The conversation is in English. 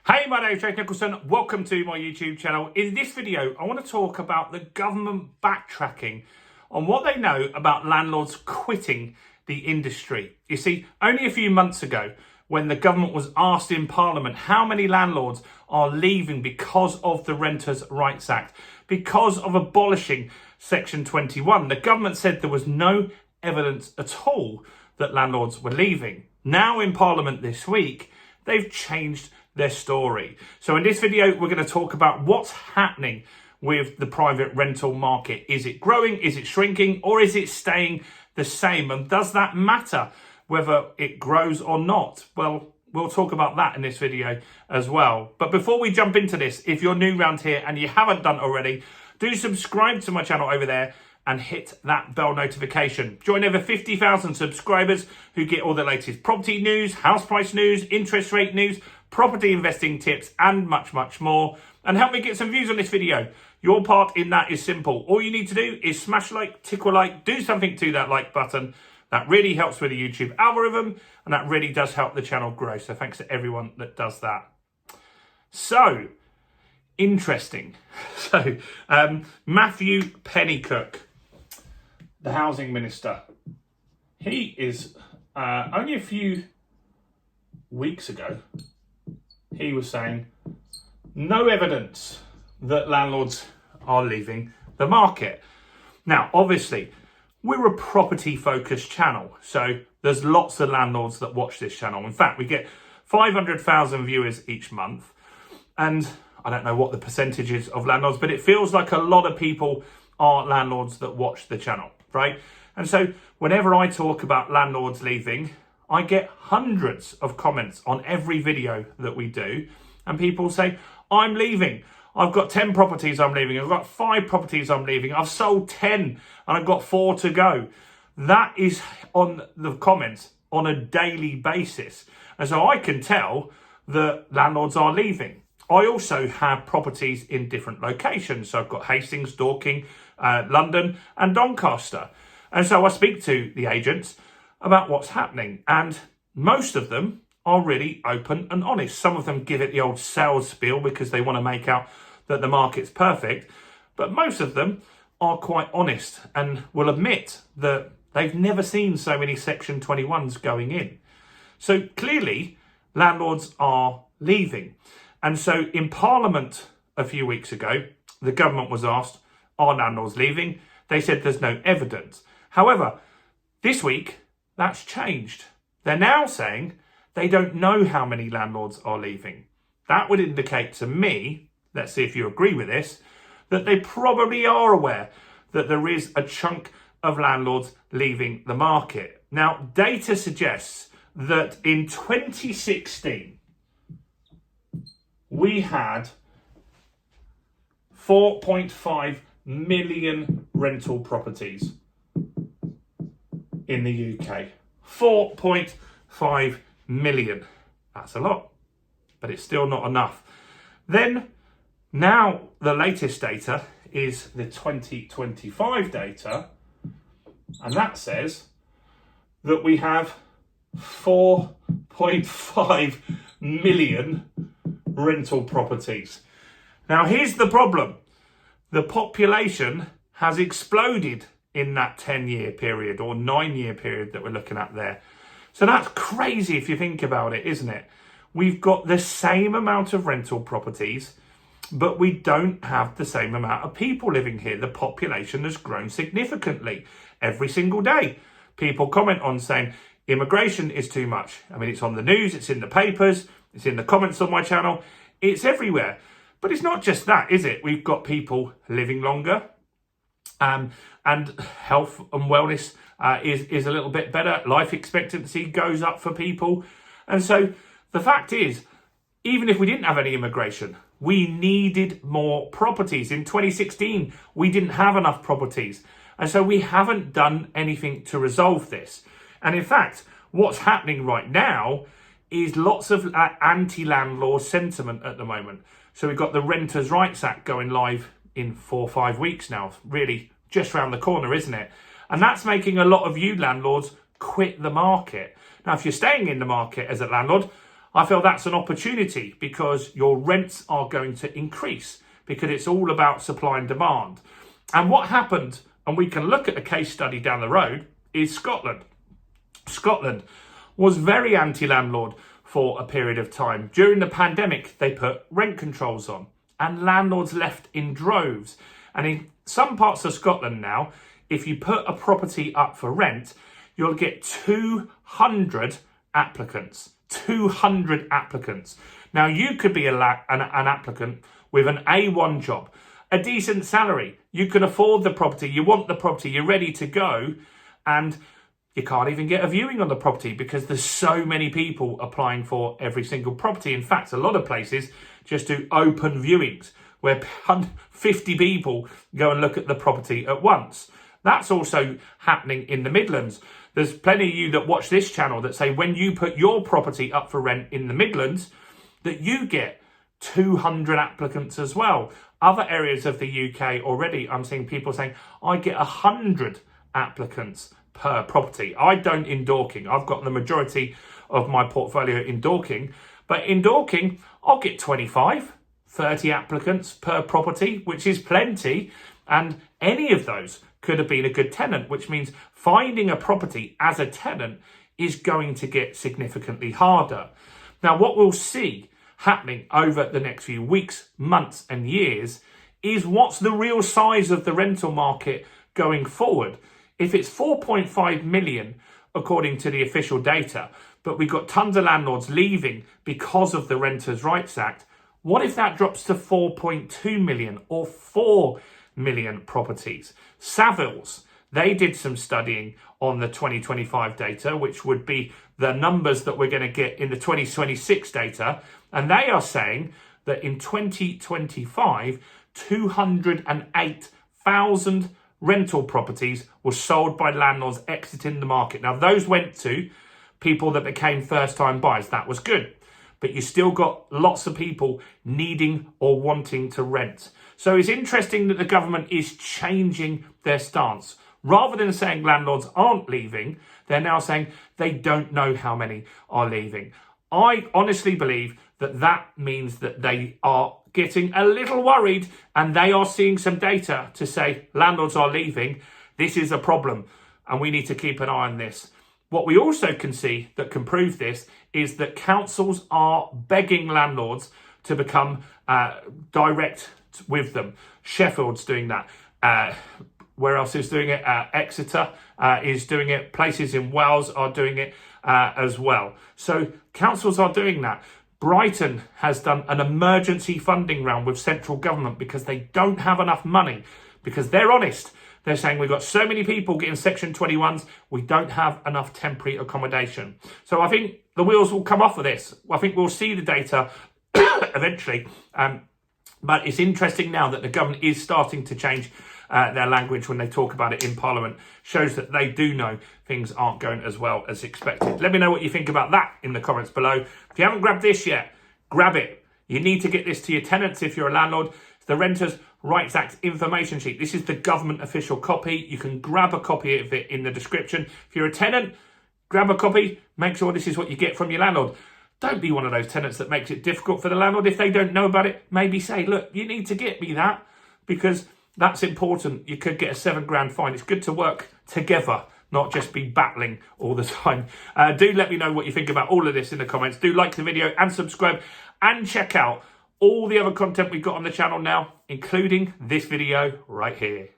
Hey, my name is Jake Nicholson. Welcome to my YouTube channel. In this video, I want to talk about the government backtracking on what they know about landlords quitting the industry. You see, only a few months ago, when the government was asked in Parliament how many landlords are leaving because of the Renters' Rights Act, because of abolishing Section 21, the government said there was no evidence at all that landlords were leaving. Now in Parliament this week, they've changed their story. So in this video, we're going to talk about what's happening with the private rental market. Is it growing? Is it shrinking? Or is it staying the same? And does that matter whether it grows or not? Well, we'll talk about that in this video as well. But before we jump into this, if you're new around here and you haven't done already, do subscribe to my channel over there and hit that bell notification. Join over 50,000 subscribers who get all the latest property news, house price news, interest rate news, property investing tips, and much, much more. And help me get some views on this video. Your part in that is simple. All you need to do is smash like, tickle like, do something to that like button. That really helps with the YouTube algorithm, and that really does help the channel grow. So thanks to everyone that does that. So, interesting. So, Matthew Pennycook, the housing minister, he is only a few weeks ago, he was saying no evidence that landlords are leaving the market. Now, obviously, we're a property focused channel, so there's lots of landlords that watch this channel. In fact, we get 500,000 viewers each month, and I don't know what the percentage is of landlords, but it feels like a lot of people are landlords that watch the channel, right? And so whenever I talk about landlords leaving, I get hundreds of comments on every video that we do, and people say, I'm leaving. I've got 10 properties I'm leaving. I've got 5 properties I'm leaving. I've sold 10 and I've got 4 to go. That is on the comments on a daily basis. And so I can tell that landlords are leaving. I also have properties in different locations. So I've got Hastings, Dorking, London and Doncaster. And so I speak to the agents about what's happening, and most of them are really open and honest. Some of them give it the old sales spiel because they want to make out that the market's perfect, but most of them are quite honest and will admit that they've never seen so many Section 21s going in. So clearly, landlords are leaving. And so in Parliament a few weeks ago, the government was asked, are landlords leaving? They said there's no evidence. However, this week, that's changed. They're now saying they don't know how many landlords are leaving. That would indicate to me, let's see if you agree with this, that they probably are aware that there is a chunk of landlords leaving the market. Now, data suggests that in 2016, we had 4.5 million rental properties in the UK. 4.5 million. That's a lot, but it's still not enough. Then, now the latest data is the 2025 data, and that says that we have 4.5 million rental properties. Now, here's the problem. The population has exploded in that 10-year period or 9-year period that we're looking at there. So that's crazy if you think about it, isn't it? We've got the same amount of rental properties, but we don't have the same amount of people living here. The population has grown significantly every single day. People comment on saying immigration is too much. I mean, it's on the news, it's in the papers, it's in the comments on my channel, it's everywhere. But it's not just that, is it? We've got people living longer, and health and wellness is a little bit better. Life expectancy goes up for people. And so the fact is, even if we didn't have any immigration, we needed more properties. In 2016, we didn't have enough properties. And so we haven't done anything to resolve this. And in fact, what's happening right now is lots of anti-landlord sentiment at the moment. So we've got the Renters' Rights Act going live in 4 or 5 weeks now, really just around the corner, isn't it? And that's making a lot of you landlords quit the market. Now, if you're staying in the market as a landlord, I feel that's an opportunity because your rents are going to increase because it's all about supply and demand. And what happened, and we can look at a case study down the road, is Scotland. Scotland was very anti-landlord for a period of time. During the pandemic, they put rent controls on and landlords left in droves. And in some parts of Scotland now, if you put a property up for rent, you'll get 200 applicants. 200 applicants. Now, you could be an applicant with an A1 job, a decent salary. You can afford the property, you want the property, you're ready to go, and you can't even get a viewing on the property because there's so many people applying for every single property. In fact, a lot of places just do open viewings where 50 people go and look at the property at once. That's also happening in the Midlands. There's plenty of you that watch this channel that say when you put your property up for rent in the Midlands, that you get 200 applicants as well. Other areas of the UK already, I'm seeing people saying, I get 100 applicants per property. I don't in Dorking. I've got the majority of my portfolio in Dorking. But in Dorking, I'll get 25, 30 applicants per property, which is plenty. And any of those could have been a good tenant, which means finding a property as a tenant is going to get significantly harder. Now, what we'll see happening over the next few weeks, months and years is what's the real size of the rental market going forward. If it's 4.5 million, according to the official data, but we've got tons of landlords leaving because of the Renters' Rights Act, what if that drops to 4.2 million or 4 million properties? Savills, they did some studying on the 2025 data, which would be the numbers that we're going to get in the 2026 data. And they are saying that in 2025, 208,000 rental properties were sold by landlords exiting the market. Now, those went to people that became first-time buyers. That was good. But you still got lots of people needing or wanting to rent. So it's interesting that the government is changing their stance. Rather than saying landlords aren't leaving, they're now saying they don't know how many are leaving. I honestly believe that that means that they are getting a little worried and they are seeing some data to say landlords are leaving. This is a problem and we need to keep an eye on this. What we also can see that can prove this is that councils are begging landlords to become direct with them. Sheffield's doing that. Where else is doing it? Exeter is doing it. Places in Wales are doing it as well. So councils are doing that. Brighton has done an emergency funding round with central government because they don't have enough money, because they're honest. They're saying we've got so many people getting Section 21s, we don't have enough temporary accommodation. So I think the wheels will come off of this. I think we'll see the data eventually. But it's interesting now that the government is starting to change their language when they talk about it in Parliament. Shows that they do know things aren't going as well as expected. Let me know what you think about that in the comments below. If you haven't grabbed this yet, grab it. You need to get this to your tenants if you're a landlord. It's the Renters' Rights Act information sheet. This is the government official copy. You can grab a copy of it in the description. If you're a tenant, grab a copy. Make sure this is what you get from your landlord. Don't be one of those tenants that makes it difficult for the landlord. If they don't know about it, maybe say, look, you need to get me that because that's important. You could get a £7,000 fine. It's good to work together, not just be battling all the time. Do let me know what you think about all of this in the comments. Do like the video and subscribe and check out all the other content we've got on the channel now, including this video right here.